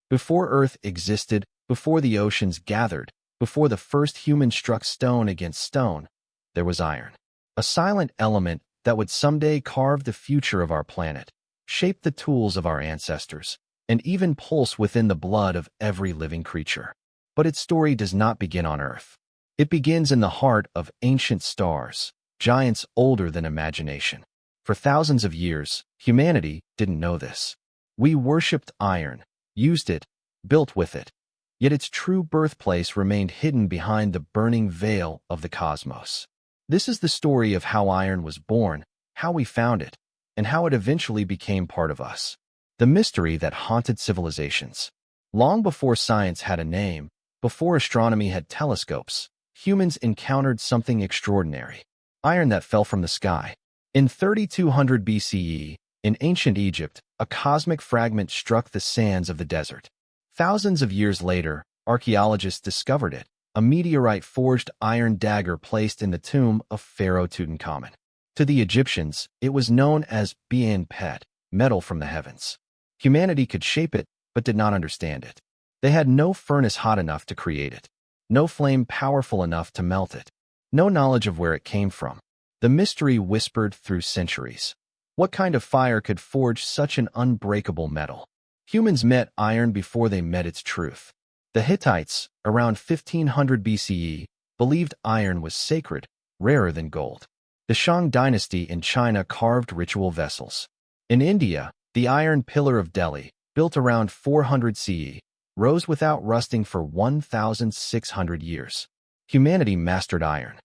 Before Earth existed, before the oceans gathered, before the first human struck stone against stone, there was iron. A silent element that would someday carve the future of our planet, shape the tools of our ancestors, and even pulse within the blood of every living creature. But its story does not begin on Earth. It begins in the heart of ancient stars, giants older than imagination. For thousands of years, humanity didn't know this. We worshipped iron, used it, built with it. Yet its true birthplace remained hidden behind the burning veil of the cosmos. This is the story of how iron was born, how we found it, and how it eventually became part of us. The mystery that haunted civilizations. Long before science had a name, before astronomy had telescopes, humans encountered something extraordinary. Iron that fell from the sky. In 3200 BCE, in ancient Egypt, a cosmic fragment struck the sands of the desert. Thousands of years later, archaeologists discovered it, a meteorite-forged iron dagger placed in the tomb of Pharaoh Tutankhamun. To the Egyptians, it was known as Pet, metal from the heavens. Humanity could shape it, but did not understand it. They had no furnace hot enough to create it, no flame powerful enough to melt it, no knowledge of where it came from. The mystery whispered through centuries. What kind of fire could forge such an unbreakable metal? Humans met iron before they met its truth. The Hittites, around 1500 BCE, believed iron was sacred, rarer than gold. The Shang dynasty in China carved ritual vessels. In India, the Iron Pillar of Delhi, built around 400 CE, rose without rusting for 1,600 years. Humanity mastered iron,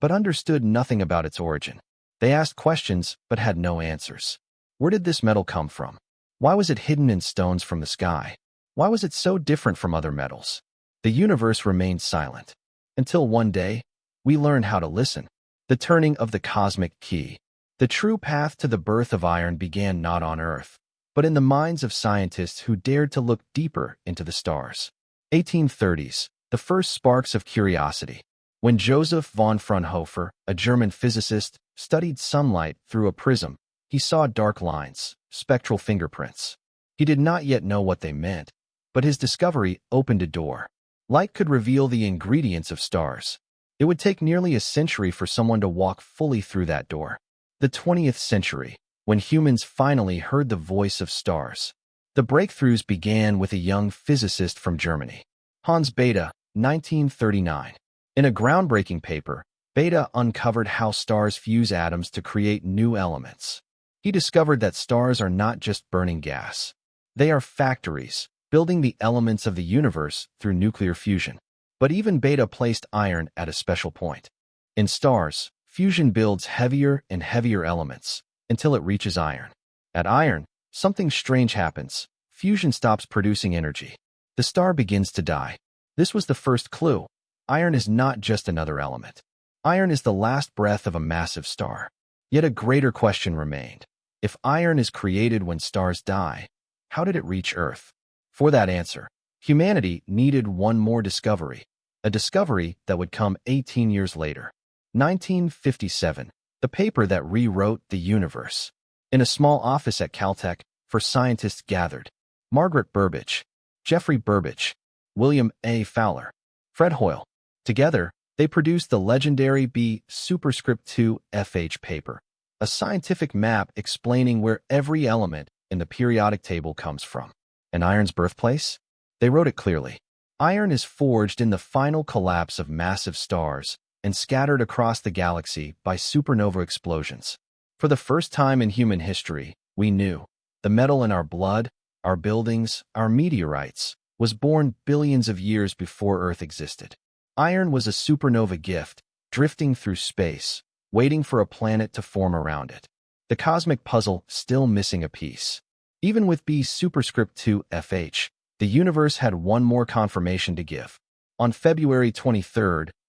but understood nothing about its origin. They asked questions, but had no answers. Where did this metal come from? Why was it hidden in stones from the sky? Why was it so different from other metals? The universe remained silent. Until one day, we learned how to listen. The turning of the cosmic key. The true path to the birth of iron began not on Earth, but in the minds of scientists who dared to look deeper into the stars. 1830s, the first sparks of curiosity. When Joseph von Fraunhofer, a German physicist, studied sunlight through a prism, he saw dark lines, spectral fingerprints. He did not yet know what they meant, but his discovery opened a door. Light could reveal the ingredients of stars. It would take nearly a century for someone to walk fully through that door. The 20th century, when humans finally heard the voice of stars. The breakthroughs began with a young physicist from Germany, Hans Bethe, 1939. In a groundbreaking paper, Bethe uncovered how stars fuse atoms to create new elements. He discovered that stars are not just burning gas. They are factories, building the elements of the universe through nuclear fusion. But even Bethe placed iron at a special point. In stars, fusion builds heavier and heavier elements until it reaches iron. At iron, something strange happens. Fusion stops producing energy. The star begins to die. This was the first clue. Iron is not just another element. Iron is the last breath of a massive star. Yet a greater question remained. If iron is created when stars die, how did it reach Earth? For that answer, humanity needed one more discovery, a discovery that would come 18 years later. 1957, the paper that rewrote the universe. In a small office at Caltech, for scientists gathered, Margaret Burbidge, Jeffrey Burbidge, William A. Fowler, Fred Hoyle. Together, they produced the legendary B superscript 2 FH paper, a scientific map explaining where every element in the periodic table comes from. And iron's birthplace? They wrote it clearly. Iron is forged in the final collapse of massive stars and scattered across the galaxy by supernova explosions. For the first time in human history, we knew the metal in our blood, our buildings, our meteorites, was born billions of years before Earth existed. Iron was a supernova gift, drifting through space, waiting for a planet to form around it. The cosmic puzzle still missing a piece. Even with B superscript 2 FH, the universe had one more confirmation to give. On February 23,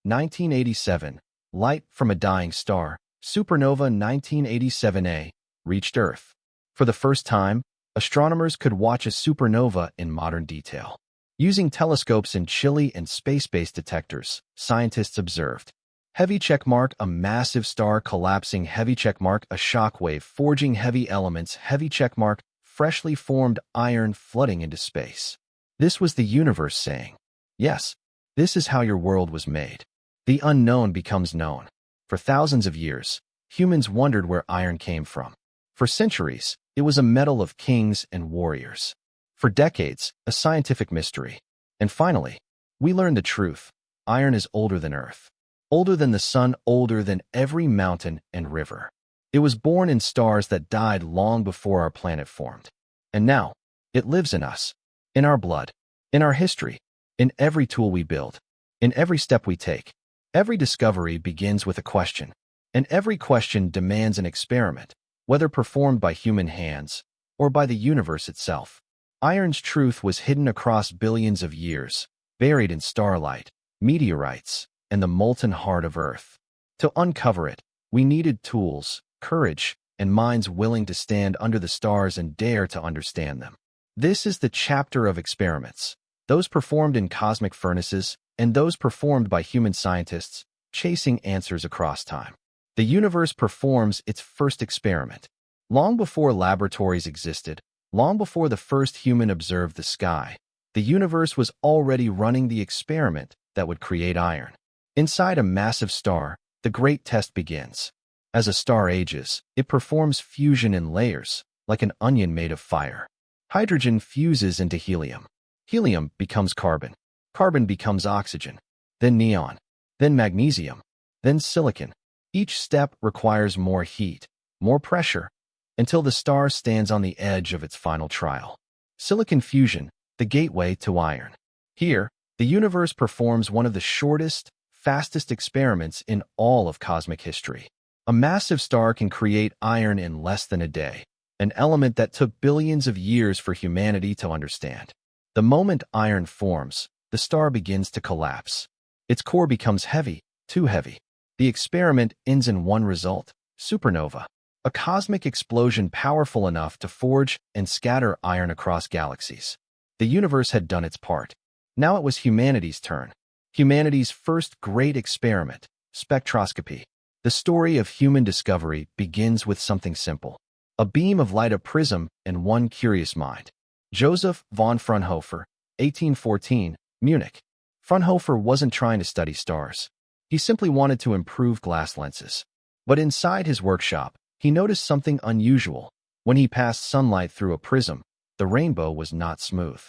1987, light from a dying star, supernova 1987A, reached Earth. For the first time, astronomers could watch a supernova in modern detail. Using telescopes in Chile and space-based detectors, scientists observed heavy checkmark, a massive star collapsing, heavy checkmark, a shockwave forging heavy elements, heavy checkmark, freshly formed iron flooding into space. This was the universe saying, yes, this is how your world was made. The unknown becomes known. For thousands of years, humans wondered where iron came from. For centuries, it was a metal of kings and warriors. For decades, a scientific mystery. And finally, we learned the truth. Iron is older than Earth, older than the sun, older than every mountain and river. It was born in stars that died long before our planet formed. And now, it lives in us, in our blood, in our history, in every tool we build, in every step we take. Every discovery begins with a question, and every question demands an experiment, whether performed by human hands or by the universe itself. Iron's truth was hidden across billions of years, buried in starlight, meteorites, and the molten heart of Earth. To uncover it, we needed tools, courage, and minds willing to stand under the stars and dare to understand them. This is the chapter of experiments, those performed in cosmic furnaces and those performed by human scientists, chasing answers across time. The universe performs its first experiment. Long before laboratories existed, long before the first human observed the sky, the universe was already running the experiment that would create iron. Inside a massive star, the great test begins. As a star ages, it performs fusion in layers, like an onion made of fire. Hydrogen fuses into helium. Helium becomes carbon. Carbon becomes oxygen, then neon, then magnesium, then silicon. Each step requires more heat, more pressure, until the star stands on the edge of its final trial. Silicon fusion, the gateway to iron. Here, the universe performs one of the shortest, fastest experiments in all of cosmic history. A massive star can create iron in less than a day, an element that took billions of years for humanity to understand. The moment iron forms, the star begins to collapse. Its core becomes heavy, too heavy. The experiment ends in one result: supernova, a cosmic explosion powerful enough to forge and scatter iron across galaxies. The universe had done its part. Now it was humanity's turn. Humanity's first great experiment, spectroscopy. The story of human discovery begins with something simple: a beam of light, a prism, and one curious mind. Joseph von Fraunhofer, 1814, Munich. Fraunhofer wasn't trying to study stars. He simply wanted to improve glass lenses. But inside his workshop, he noticed something unusual. When he passed sunlight through a prism, the rainbow was not smooth.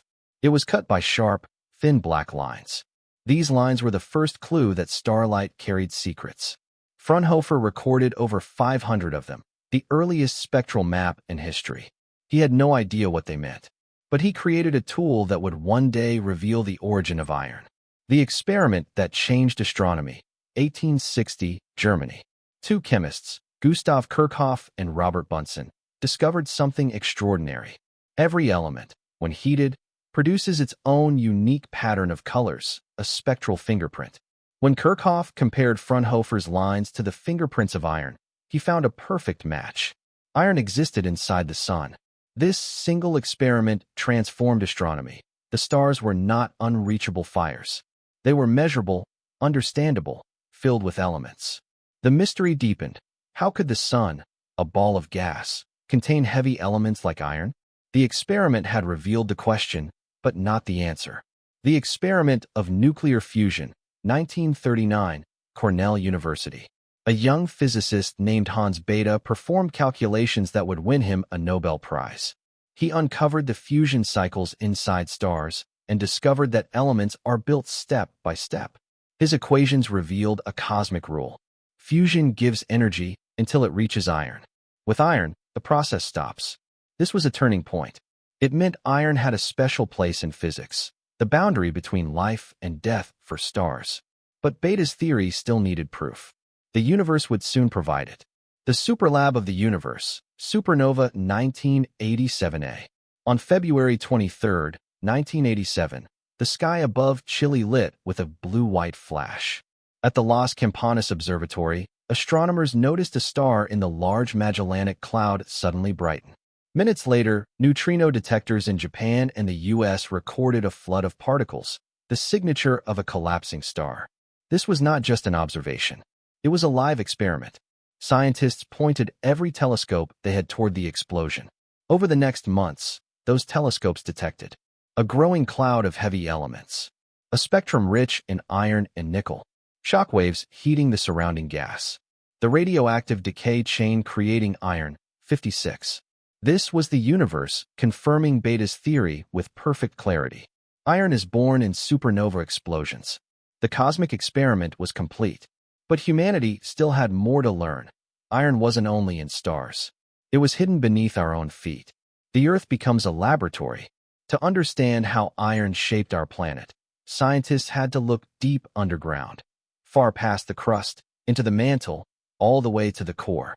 It was cut by sharp, thin black lines. These lines were the first clue that starlight carried secrets. Fraunhofer recorded over 500 of them, the earliest spectral map in history. He had no idea what they meant, but he created a tool that would one day reveal the origin of iron. The experiment that changed astronomy, 1860, Germany. Two chemists, Gustav Kirchhoff and Robert Bunsen, discovered something extraordinary. Every element, when heated, produces its own unique pattern of colors, a spectral fingerprint. When Kirchhoff compared Fraunhofer's lines to the fingerprints of iron, he found a perfect match. Iron existed inside the sun. This single experiment transformed astronomy. The stars were not unreachable fires. They were measurable, understandable, filled with elements. The mystery deepened. How could the sun, a ball of gas, contain heavy elements like iron? The experiment had revealed the question, but not the answer. The experiment of nuclear fusion, 1939, Cornell University. A young physicist named Hans Bethe performed calculations that would win him a Nobel Prize. He uncovered the fusion cycles inside stars and discovered that elements are built step by step. His equations revealed a cosmic rule. Fusion gives energy until it reaches iron. With iron, the process stops. This was a turning point. It meant iron had a special place in physics, the boundary between life and death for stars. But Bethe's theory still needed proof. The universe would soon provide it. The superlab of the universe, Supernova 1987A. On February 23, 1987, the sky above Chile lit with a blue-white flash. At the Las Campanas Observatory, astronomers noticed a star in the Large Magellanic Cloud suddenly brighten. Minutes later, neutrino detectors in Japan and the US recorded a flood of particles, the signature of a collapsing star. This was not just an observation. It was a live experiment. Scientists pointed every telescope they had toward the explosion. Over the next months, those telescopes detected A growing cloud of heavy elements. A spectrum rich in iron and nickel. Shockwaves heating the surrounding gas. The radioactive decay chain creating iron. 56. This was the universe confirming Bethe's theory with perfect clarity. Iron is born in supernova explosions. The cosmic experiment was complete. But humanity still had more to learn. Iron wasn't only in stars. It was hidden beneath our own feet. The Earth becomes a laboratory. To understand how iron shaped our planet, scientists had to look deep underground, far past the crust, into the mantle, all the way to the core.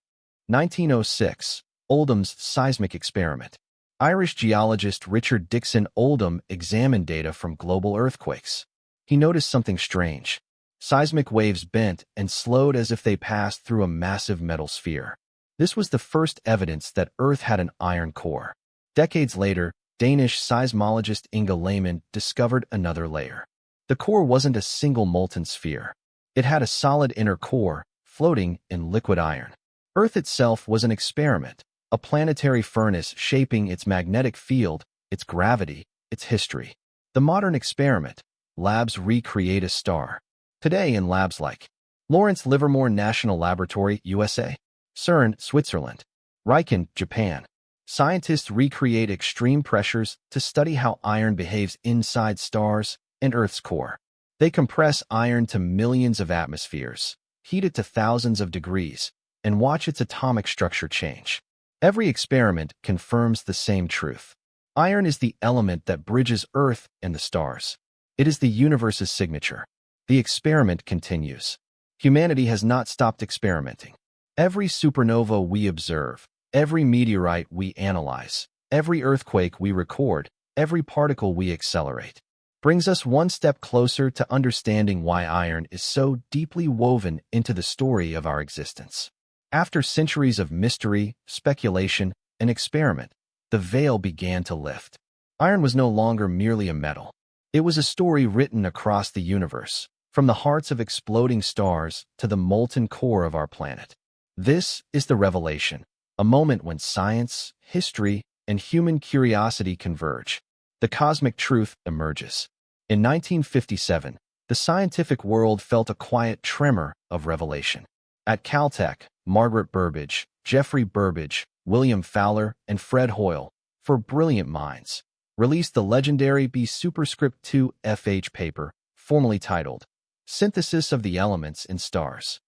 1906, Oldham's seismic experiment. Irish geologist Richard Dixon Oldham examined data from global earthquakes. He noticed something strange. Seismic waves bent and slowed as if they passed through a massive metal sphere. This was the first evidence that Earth had an iron core. Decades later, Danish seismologist Inge Lehmann discovered another layer. The core wasn't a single molten sphere. It had a solid inner core, floating in liquid iron. Earth itself was an experiment, a planetary furnace shaping its magnetic field, its gravity, its history. The modern experiment, labs recreate a star. Today in labs like Lawrence Livermore National Laboratory, USA, CERN, Switzerland, Riken, Japan, scientists recreate extreme pressures to study how iron behaves inside stars and Earth's core. They compress iron to millions of atmospheres, heat it to thousands of degrees, and watch its atomic structure change. Every experiment confirms the same truth. Iron is the element that bridges Earth and the stars. It is the universe's signature. The experiment continues. Humanity has not stopped experimenting. Every supernova we observe, every meteorite we analyze, every earthquake we record, every particle we accelerate, brings us one step closer to understanding why iron is so deeply woven into the story of our existence. After centuries of mystery, speculation, and experiment, the veil began to lift. Iron was no longer merely a metal. It was a story written across the universe, from the hearts of exploding stars to the molten core of our planet. This is the revelation, a moment when science, history, and human curiosity converge. The cosmic truth emerges. In 1957, the scientific world felt a quiet tremor of revelation. At Caltech, Margaret Burbidge, Geoffrey Burbidge, William Fowler, and Fred Hoyle, four brilliant minds, released the legendary B superscript 2 FH paper, formally titled Synthesis of the Elements in Stars.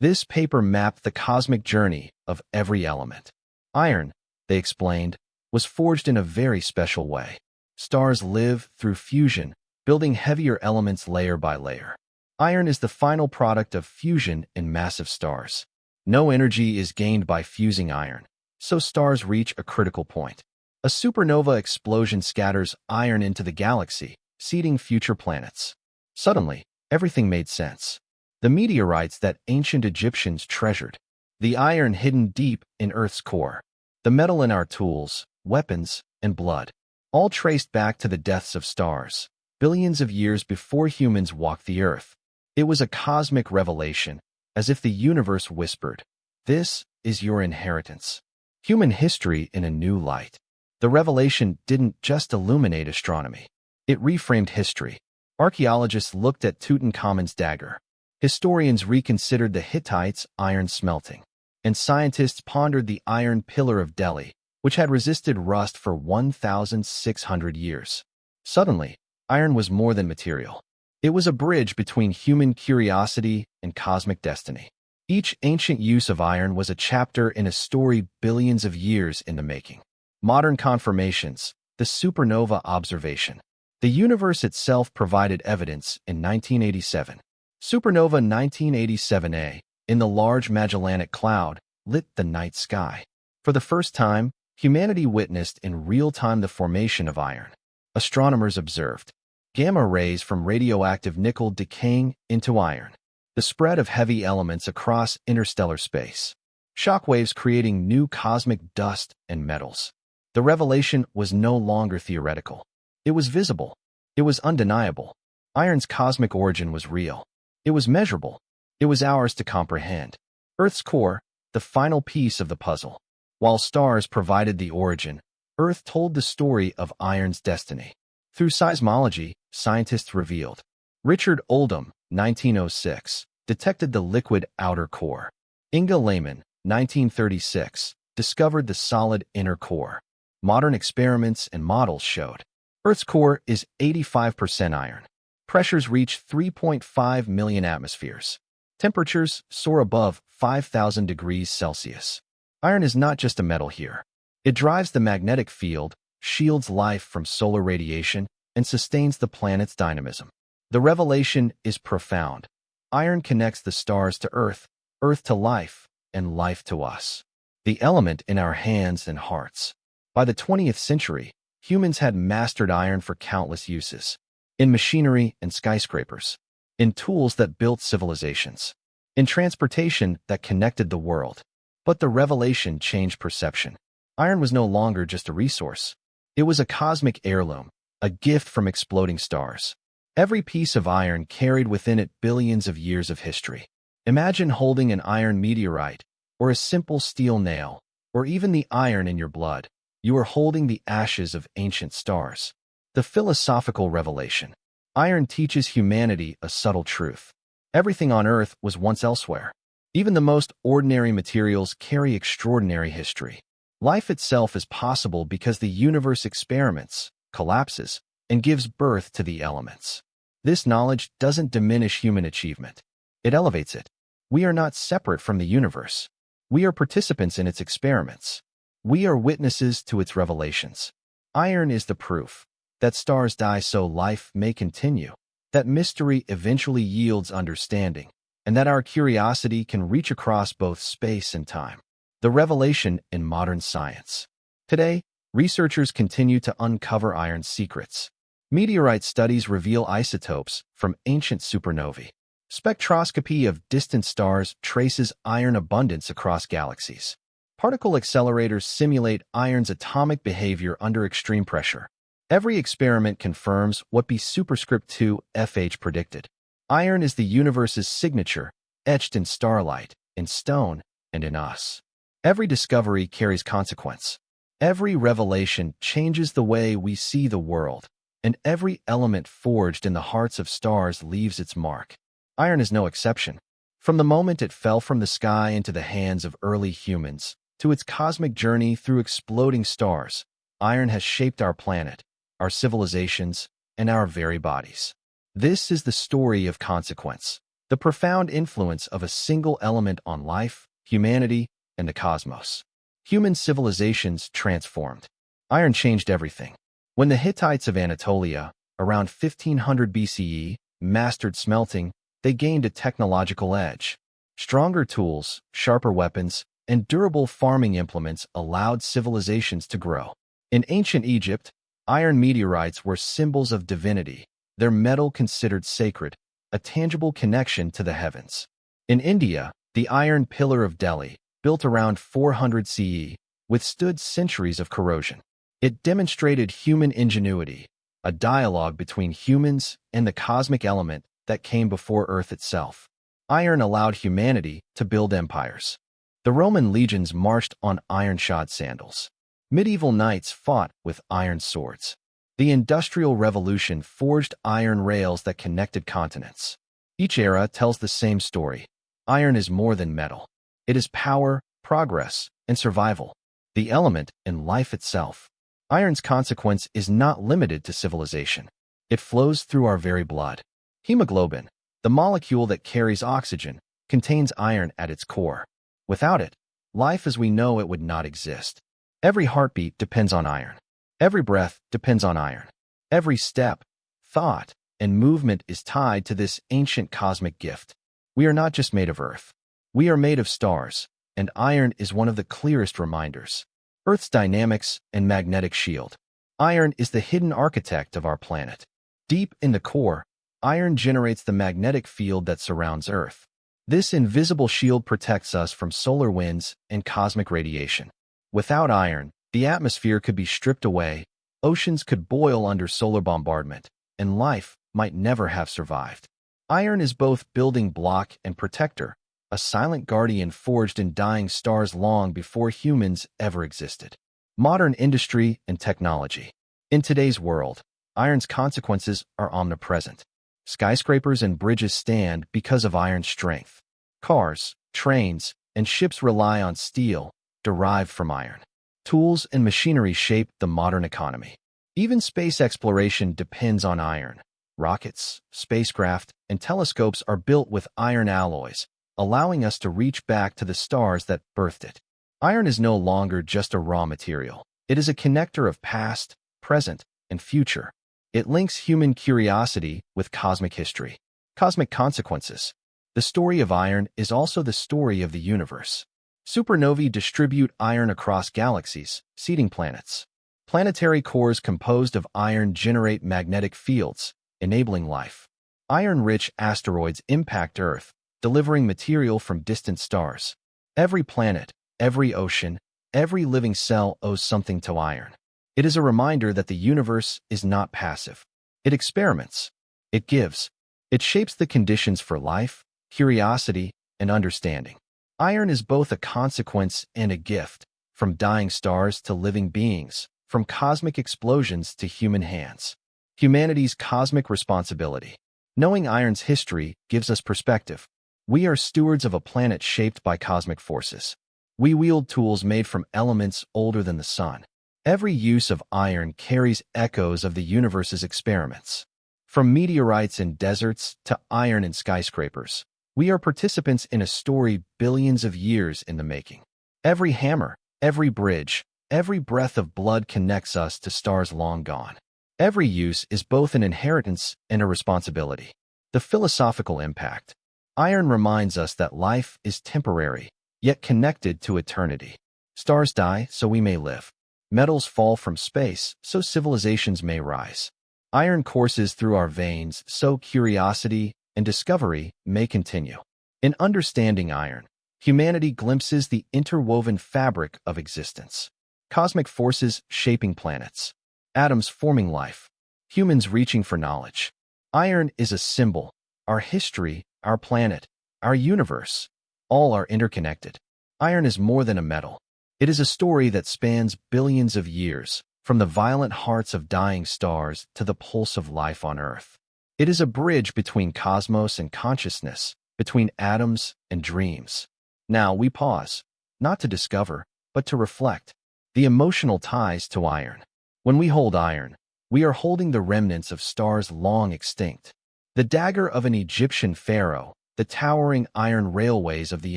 This paper mapped the cosmic journey of every element. Iron, they explained, was forged in a very special way. Stars live through fusion, building heavier elements layer by layer. Iron is the final product of fusion in massive stars. No energy is gained by fusing iron, so stars reach a critical point. A supernova explosion scatters iron into the galaxy, seeding future planets. Suddenly, everything made sense. The meteorites that ancient Egyptians treasured, the iron hidden deep in Earth's core, the metal in our tools, weapons, and blood, all traced back to the deaths of stars, billions of years before humans walked the Earth. It was a cosmic revelation, as if the universe whispered, "This is your inheritance." Human history in a new light. The revelation didn't just illuminate astronomy. It reframed history. Archaeologists looked at Tutankhamun's dagger. Historians reconsidered the Hittites' iron smelting. And scientists pondered the iron pillar of Delhi, which had resisted rust for 1,600 years. Suddenly, iron was more than material. It was a bridge between human curiosity and cosmic destiny. Each ancient use of iron was a chapter in a story billions of years in the making. Modern confirmations, the supernova observation. The universe itself provided evidence in 1987. Supernova 1987A, in the Large Magellanic Cloud, lit the night sky. For the first time, humanity witnessed in real time the formation of iron. Astronomers observed gamma rays from radioactive nickel decaying into iron, the spread of heavy elements across interstellar space, shockwaves creating new cosmic dust and metals. The revelation was no longer theoretical. It was visible. It was undeniable. Iron's cosmic origin was real. It was measurable. It was ours to comprehend. Earth's core, the final piece of the puzzle. While stars provided the origin, Earth told the story of iron's destiny. Through seismology, scientists revealed. Richard Oldham, 1906, detected the liquid outer core. Inga Lehman, 1936, discovered the solid inner core. Modern experiments and models showed Earth's core is 85% iron. Pressures reach 3.5 million atmospheres. Temperatures soar above 5,000 degrees Celsius. Iron is not just a metal here. It drives the magnetic field, shields life from solar radiation, and sustains the planet's dynamism. The revelation is profound. Iron connects the stars to Earth, Earth to life, and life to us. The element in our hands and hearts. By the 20th century, humans had mastered iron for countless uses. In machinery and skyscrapers. In tools that built civilizations. In transportation that connected the world. But the revelation changed perception. Iron was no longer just a resource. It was a cosmic heirloom, a gift from exploding stars. Every piece of iron carried within it billions of years of history. Imagine holding an iron meteorite, or a simple steel nail, or even the iron in your blood. You are holding the ashes of ancient stars. The philosophical revelation. Iron teaches humanity a subtle truth. Everything on Earth was once elsewhere. Even the most ordinary materials carry extraordinary history. Life itself is possible because the universe experiments, collapses, and gives birth to the elements. This knowledge doesn't diminish human achievement. It elevates it. We are not separate from the universe. We are participants in its experiments. We are witnesses to its revelations. Iron is the proof that stars die so life may continue, that mystery eventually yields understanding, and that our curiosity can reach across both space and time. The revelation in modern science. Today, researchers continue to uncover iron's secrets. Meteorite studies reveal isotopes from ancient supernovae. Spectroscopy of distant stars traces iron abundance across galaxies. Particle accelerators simulate iron's atomic behavior under extreme pressure. Every experiment confirms what B superscript 2 FH predicted. Iron is the universe's signature, etched in starlight, in stone, and in us. Every discovery carries consequence. Every revelation changes the way we see the world, and every element forged in the hearts of stars leaves its mark. Iron is no exception. From the moment it fell from the sky into the hands of early humans, to its cosmic journey through exploding stars, iron has shaped our planet, our civilizations, and our very bodies. This is the story of consequence, the profound influence of a single element on life, humanity, and the cosmos. Human civilizations transformed. Iron changed everything. When the Hittites of Anatolia, around 1500 BCE, mastered smelting, they gained a technological edge. Stronger tools, sharper weapons, and durable farming implements allowed civilizations to grow. In ancient Egypt, iron meteorites were symbols of divinity, their metal considered sacred, a tangible connection to the heavens. In India, the iron pillar of Delhi, built around 400 CE, withstood centuries of corrosion. It demonstrated human ingenuity, a dialogue between humans and the cosmic element that came before Earth itself. Iron allowed humanity to build empires. The Roman legions marched on iron-shod sandals. Medieval knights fought with iron swords. The Industrial Revolution forged iron rails that connected continents. Each era tells the same story. Iron is more than metal. It is power, progress, and survival. The element in life itself. Iron's consequence is not limited to civilization. It flows through our very blood. Hemoglobin, the molecule that carries oxygen, contains iron at its core. Without it, life as we know it would not exist. Every heartbeat depends on iron. Every breath depends on iron. Every step, thought, and movement is tied to this ancient cosmic gift. We are not just made of Earth. We are made of stars, and iron is one of the clearest reminders. Earth's dynamics and magnetic shield. Iron is the hidden architect of our planet. Deep in the core, iron generates the magnetic field that surrounds Earth. This invisible shield protects us from solar winds and cosmic radiation. Without iron, the atmosphere could be stripped away, oceans could boil under solar bombardment, and life might never have survived. Iron is both building block and protector, a silent guardian forged in dying stars long before humans ever existed. Modern industry and technology. In today's world, Iron's consequences are omnipresent. Skyscrapers and bridges stand because of iron's strength. Cars, trains, and ships rely on steel, derived from iron. Tools and machinery shape the modern economy. Even space exploration depends on iron. Rockets, spacecraft, and telescopes are built with iron alloys, allowing us to reach back to the stars that birthed it. Iron is no longer just a raw material. It is a connector of past, present, and future. It links human curiosity with cosmic history. Cosmic consequences. The story of iron is also the story of the universe. Supernovae distribute iron across galaxies, seeding planets. Planetary cores composed of iron generate magnetic fields, enabling life. Iron-rich asteroids impact Earth, delivering material from distant stars. Every planet, every ocean, every living cell owes something to iron. It is a reminder that the universe is not passive. It experiments. It gives. It shapes the conditions for life, curiosity, and understanding. Iron is both a consequence and a gift, from dying stars to living beings, from cosmic explosions to human hands. Humanity's cosmic responsibility. Knowing iron's history gives us perspective. We are stewards of a planet shaped by cosmic forces. We wield tools made from elements older than the sun. Every use of iron carries echoes of the universe's experiments. From meteorites in deserts to iron in skyscrapers, we are participants in a story billions of years in the making. Every hammer, every bridge, every breath of blood connects us to stars long gone. Every use is both an inheritance and a responsibility. The philosophical impact. Iron reminds us that life is temporary, yet connected to eternity. Stars die so we may live. Metals fall from space so civilizations may rise. Iron courses through our veins so curiosity and discovery may continue. In understanding iron, humanity glimpses the interwoven fabric of existence. Cosmic forces shaping planets. Atoms forming life. Humans reaching for knowledge. Iron is a symbol. Our history, our planet, our universe, all are interconnected. Iron is more than a metal. It is a story that spans billions of years, from the violent hearts of dying stars to the pulse of life on Earth. It is a bridge between cosmos and consciousness, between atoms and dreams. Now we pause, not to discover, but to reflect. The emotional ties to iron. When we hold iron, we are holding the remnants of stars long extinct. The dagger of an Egyptian pharaoh, the towering iron railways of the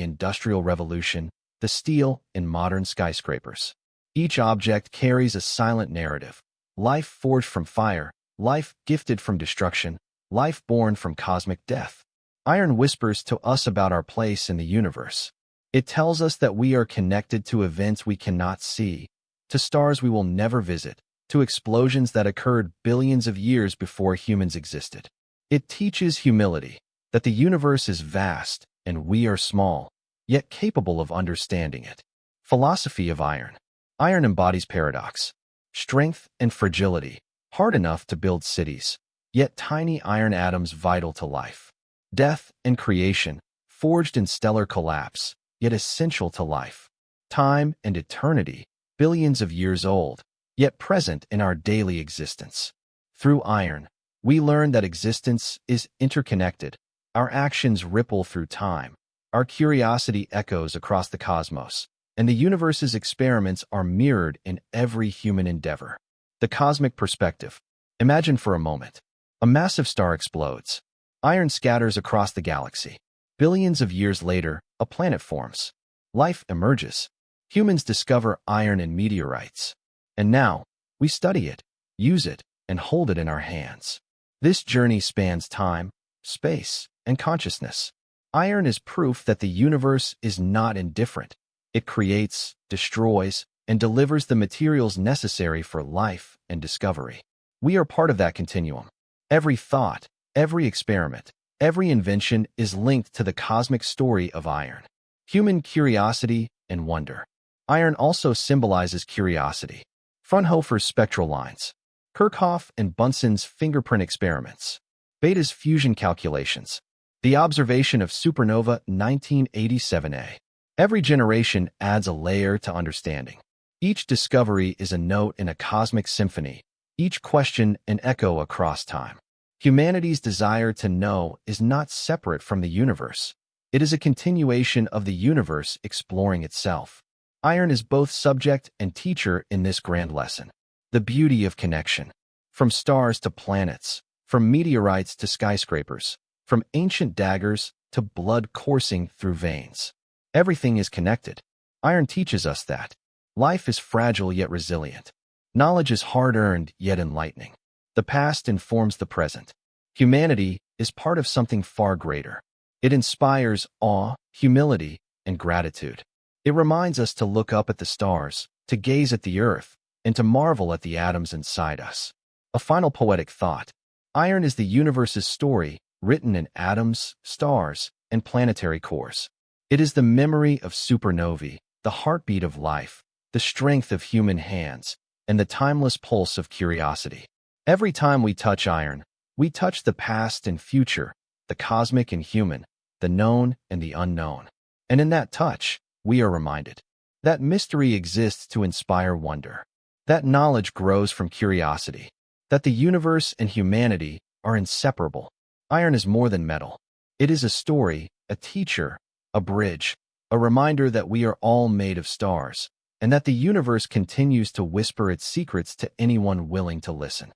Industrial Revolution, the steel in modern skyscrapers. Each object carries a silent narrative. Life forged from fire, life gifted from destruction, life born from cosmic death. Iron whispers to us about our place in the universe. It tells us that we are connected to events we cannot see, to stars we will never visit, to explosions that occurred billions of years before humans existed. It teaches humility, that the universe is vast and we are small, yet capable of understanding it. Philosophy of iron. Iron embodies paradox. Strength and fragility, hard enough to build cities, yet tiny iron atoms vital to life. Death and creation, forged in stellar collapse, yet essential to life. Time and eternity, billions of years old, yet present in our daily existence. Through iron, we learn that existence is interconnected. Our actions ripple through time. Our curiosity echoes across the cosmos, and the universe's experiments are mirrored in every human endeavor. The cosmic perspective. Imagine for a moment. A massive star explodes. Iron scatters across the galaxy. Billions of years later, a planet forms. Life emerges. Humans discover iron in meteorites. And now, we study it, use it, and hold it in our hands. This journey spans time, space, and consciousness. Iron is proof that the universe is not indifferent. It creates, destroys, and delivers the materials necessary for life and discovery. We are part of that continuum. Every thought, every experiment, every invention is linked to the cosmic story of iron. Human curiosity and wonder. Iron also symbolizes curiosity. Fraunhofer's spectral lines. Kirchhoff and Bunsen's fingerprint experiments. Bethe's fusion calculations. The observation of supernova 1987A. Every generation adds a layer to understanding. Each discovery is a note in a cosmic symphony, each question an echo across time. Humanity's desire to know is not separate from the universe. It is a continuation of the universe exploring itself. Iron is both subject and teacher in this grand lesson. The beauty of connection. From stars to planets, from meteorites to skyscrapers, from ancient daggers to blood coursing through veins. Everything is connected. Iron teaches us that life is fragile yet resilient. Knowledge is hard-earned yet enlightening. The past informs the present. Humanity is part of something far greater. It inspires awe, humility, and gratitude. It reminds us to look up at the stars, to gaze at the earth, and to marvel at the atoms inside us. A final poetic thought. Iron is the universe's story, written in atoms, stars, and planetary cores. It is the memory of supernovae, the heartbeat of life, the strength of human hands, and the timeless pulse of curiosity. Every time we touch iron, we touch the past and future, the cosmic and human, the known and the unknown. And in that touch, we are reminded that mystery exists to inspire wonder, that knowledge grows from curiosity, that the universe and humanity are inseparable. Iron is more than metal. It is a story, a teacher, a bridge, a reminder that we are all made of stars, and that the universe continues to whisper its secrets to anyone willing to listen.